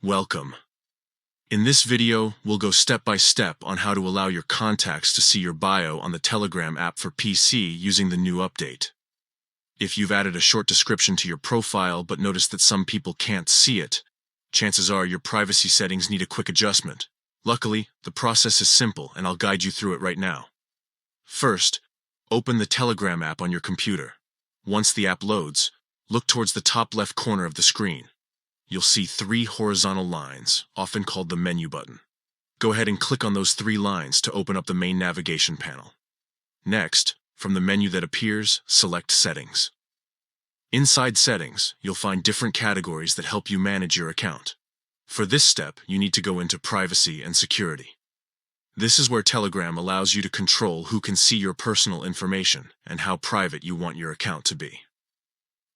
Welcome. In this video, we'll go step by step on how to allow your contacts to see your bio on the Telegram app for PC using the new update. If you've added a short description to your profile but noticed that some people can't see it, chances are your privacy settings need a quick adjustment. Luckily, the process is simple and I'll guide you through it right now. First, open the Telegram app on your computer. Once the app loads, look towards the top left corner of the screen. You'll see 3 horizontal lines, often called the menu button. Go ahead and click on those 3 lines to open up the main navigation panel. Next, from the menu that appears, select Settings. Inside Settings, you'll find different categories that help you manage your account. For this step, you need to go into Privacy and Security. This is where Telegram allows you to control who can see your personal information and how private you want your account to be.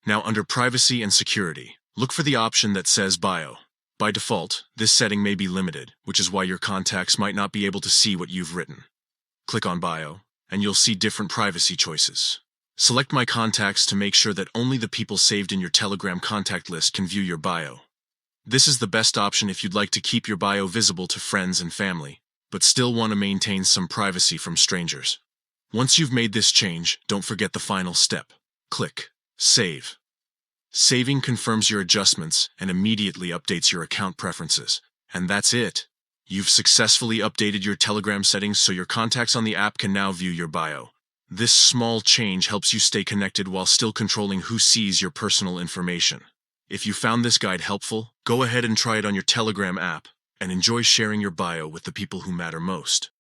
Now, under Privacy and Security, look for the option that says Bio. By default, this setting may be limited, which is why your contacts might not be able to see what you've written. Click on Bio, and you'll see different privacy choices. Select My Contacts to make sure that only the people saved in your Telegram contact list can view your bio. This is the best option if you'd like to keep your bio visible to friends and family, but still want to maintain some privacy from strangers. Once you've made this change, don't forget the final step. Click Save. Saving confirms your adjustments and immediately updates your account preferences. And that's it. You've successfully updated your Telegram settings so your contacts on the app can now view your bio. This small change helps you stay connected while still controlling who sees your personal information. If you found this guide helpful, go ahead and try it on your Telegram app and enjoy sharing your bio with the people who matter most.